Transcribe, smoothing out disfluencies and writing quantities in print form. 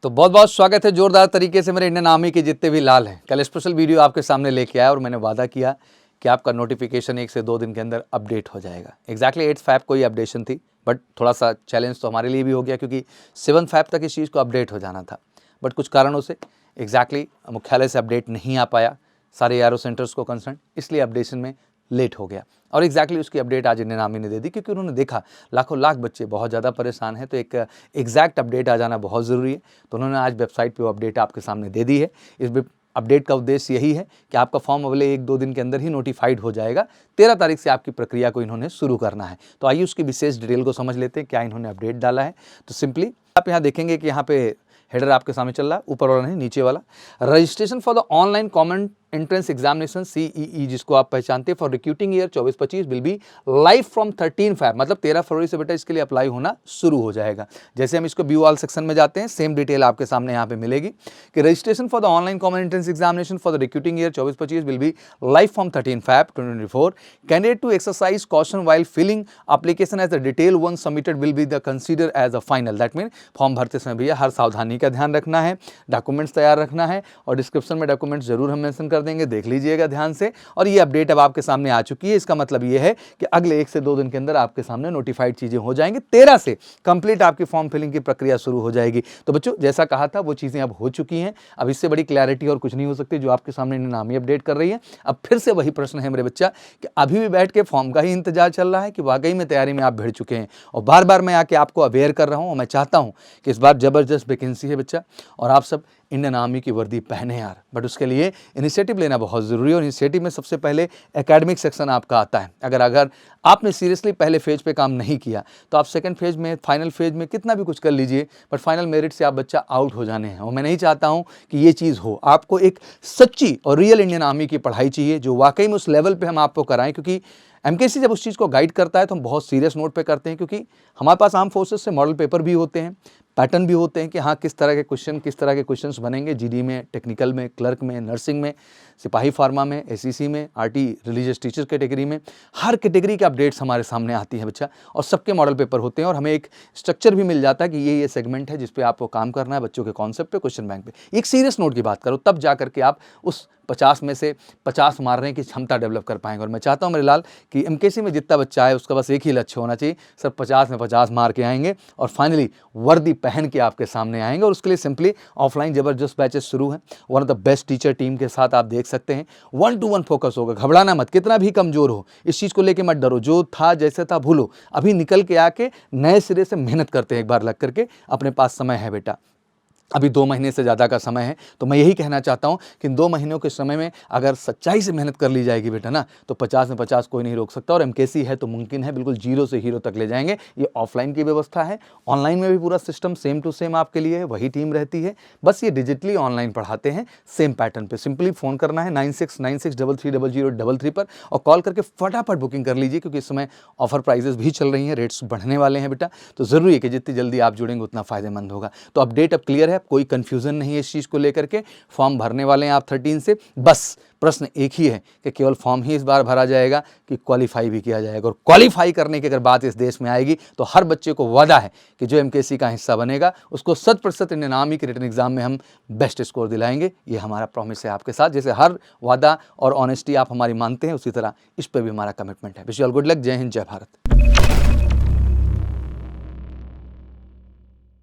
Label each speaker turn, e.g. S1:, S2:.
S1: तो बहुत बहुत स्वागत है जोरदार तरीके से मेरे इंडियन आर्मी के जितने भी लाल हैं। कल स्पेशल वीडियो आपके सामने लेके आया और मैंने वादा किया कि आपका नोटिफिकेशन 1 से 2 दिन के अंदर अपडेट हो जाएगा। एग्जैक्टली 8 फैब को ही अपडेशन थी, बट थोड़ा सा चैलेंज तो हमारे लिए भी हो गया क्योंकि 7 फैब तक इस चीज़ को अपडेट हो जाना था, बट कुछ कारणों से एग्जैक्टली मुख्यालय से अपडेट नहीं आ पाया सारे एआरओ सेंटर्स को कंसर्न, इसलिए अपडेशन में लेट हो गया। और एग्जैक्टली उसकी अपडेट आज इंडियन आर्मी ने दे दी क्योंकि उन्होंने देखा लाखों लाख बच्चे बहुत ज़्यादा परेशान हैं, तो एक एग्जैक्ट अपडेट आ जाना बहुत ज़रूरी है। तो उन्होंने आज वेबसाइट पे वो अपडेट आपके सामने दे दी है। इस अपडेट का उद्देश्य यही है कि आपका फॉर्म अगले 1-2 दिन के अंदर ही नोटिफाइड हो जाएगा। 13 तारीख से आपकी प्रक्रिया को इन्होंने शुरू करना है। तो आइए उसकी विशेष डिटेल को समझ लेते हैं, क्या इन्होंने अपडेट डाला है। तो सिंपली आप यहाँ देखेंगे कि यहाँ पे हेडर आपके सामने चल रहा है, ऊपर वाला नहीं नीचे वाला, registration for the online common entrance examination CEE जिसको आप पहचानते हैं for recruiting year 24-25 will be live from 13 Feb, मतलब 13 फरवरी से बेटा इसके लिए अप्लाई होना शुरू हो जाएगा। जैसे हम इसको व्यू ऑल सेक्शन में जाते हैं, सेम डिटेल आपके सामने यहाँ पे मिलेगी कि registration for the online common entrance examination for the recruiting year 24-25 will be live from 13 Feb 2024। Candidate to exercise caution while filling application as the detail one submitted will be the consider as a final. That mean form भरते समय भैया हर सावधानी का ध्यान रखना है, documents तैयार रखना है और डिस्क्रिप्शन में डॉक्यूमेंट्स जरूर हम मेंशन कर देंगे, देख लीजिएगा ध्यान से। और ये अपडेट अब आपके सामने आ चुकी है। इसका मतलब ये है कि अगले 1 से 2 दिन के अंदर आपके सामने नोटिफाइड चीजें हो जाएंगी। 13 से कंप्लीट आपकी फॉर्म फिलिंग की प्रक्रिया शुरू हो जाएगी। तो बच्चों जैसा कहा था वो चीजें अब हो चुकी हैं। अब इससे बड़ी क्लैरिटी और कुछ नहीं हो सकती जो आपके सामने नामी अपडेट कर रही है। अब फिर से वही प्रश्न है मेरे बच्चा कि अभी भी बैठ के फॉर्म का ही इंतजार चल रहा है कि वाकई में तैयारी में आप भिड़ चुके हैं। और बार बार मैं आके आपको अवेयर कर रहा हूं और मैं चाहता हूं कि इस बार जबरदस्त वैकेंसी है बच्चा और आप सब इंडियन आर्मी की वर्दी पहने यार। बट उसके लिए इनिशिएटिव लेना बहुत ज़रूरी है और इनिशिएटिव में सबसे पहले एकेडमिक सेक्शन आपका आता है। अगर आपने सीरियसली पहले फेज पे काम नहीं किया तो आप सेकंड फेज में, फाइनल फेज में कितना भी कुछ कर लीजिए, बट फाइनल मेरिट से आप बच्चा आउट हो जाने हैं। और मैं नहीं चाहता हूँ कि ये चीज़ हो। आपको एक सच्ची और रियल इंडियन आर्मी की पढ़ाई चाहिए जो वाकई में उस लेवल पर हम आपको कराएं, क्योंकि MKC जब उस चीज़ को गाइड करता है तो हम बहुत सीरियस नोट पे करते हैं, क्योंकि हमारे पास आर्म फोर्सेस से मॉडल पेपर भी होते हैं, पैटर्न भी होते हैं कि हाँ किस तरह के क्वेश्चंस बनेंगे GD में, टेक्निकल में, क्लर्क में, नर्सिंग में, सिपाही फार्मा में, SEC में, RT रिलीजियस टीचर कैटेगरी में। हर कैटेगरी के अपडेट्स हमारे सामने आती हैं बच्चा और सबके मॉडल पेपर होते हैं और हमें एक स्ट्रक्चर भी मिल जाता है कि ये सेगमेंट है जिस पे आपको काम करना है, बच्चों के कॉन्सेप्ट पे, क्वेश्चन बैंक पे। एक सीरियस नोट की बात करो तब जा करके आप उस 50 में से 50 मारने की क्षमता डेवलप कर पाएंगे। और मैं चाहता हूं मेरे लाल कि MKC में जितना बच्चा है उसका बस एक ही लक्ष्य होना चाहिए, सर 50 में 50 मार के आएंगे और फाइनली वर्दी पहन के आपके सामने आएंगे। और उसके लिए सिंपली ऑफलाइन जबरदस्त बैचेस शुरू हैं, one of the best teacher team के साथ आप देख सकते हैं। 1-to-1 फोकस होगा, घबराना मत, कितना भी कमजोर हो इस चीज़ को लेकर मत डरो, जो था जैसे था भूलो, अभी निकल के आके नए सिरे से मेहनत करते हैं एक बार लग करके। अपने पास समय है बेटा, अभी 2 महीने से ज़्यादा का समय है। तो मैं यही कहना चाहता हूं कि इन 2 महीनों के समय में अगर सच्चाई से मेहनत कर ली जाएगी बेटा ना, तो 50 में 50 कोई नहीं रोक सकता। और MKC है तो मुमकिन है, बिल्कुल 0 से हीरो तक ले जाएंगे। ये ऑफलाइन की व्यवस्था है, ऑनलाइन में भी पूरा सिस्टम सेम टू सेम आपके लिए है, वही टीम रहती है, बस ये डिजिटली ऑनलाइन पढ़ाते हैं सेम पैटर्न पर। सिंपली फ़ोन करना है 9696330033 पर और कॉल करके फटाफट बुकिंग कर लीजिए, क्योंकि इस समय ऑफर प्राइजेस भी चल रही हैं, रेट्स बढ़ने वाले हैं बेटा। तो ज़रूरी है कि जितनी जल्दी आप जुड़ेंगे उतना फ़ायदेमंद होगा। तो अपडेट अब क्लियर है, कोई कंफ्यूजन नहीं है इस चीज को लेकर के। फॉर्म भरने वाले हैं आप 13 से, बस प्रश्न एक ही है कि केवल फॉर्म ही इस बार भरा जाएगा कि क्वालिफाई भी किया जाएगा। और क्वालिफाई करने की अगर बात इस देश में आएगी तो हर बच्चे को वादा है कि जो MKC का हिस्सा बनेगा उसको 100% इंडियन आर्मी के रिटन एग्जाम में हम बेस्ट स्कोर दिलाएंगे। ये हमारा प्रॉमिस है आपके साथ। जैसे हर वादा और ऑनेस्टी आप हमारी मानते हैं, उसी तरह इस पर भी हमारा कमिटमेंट है। Wish you all good luck. जय हिंद, जय भारत।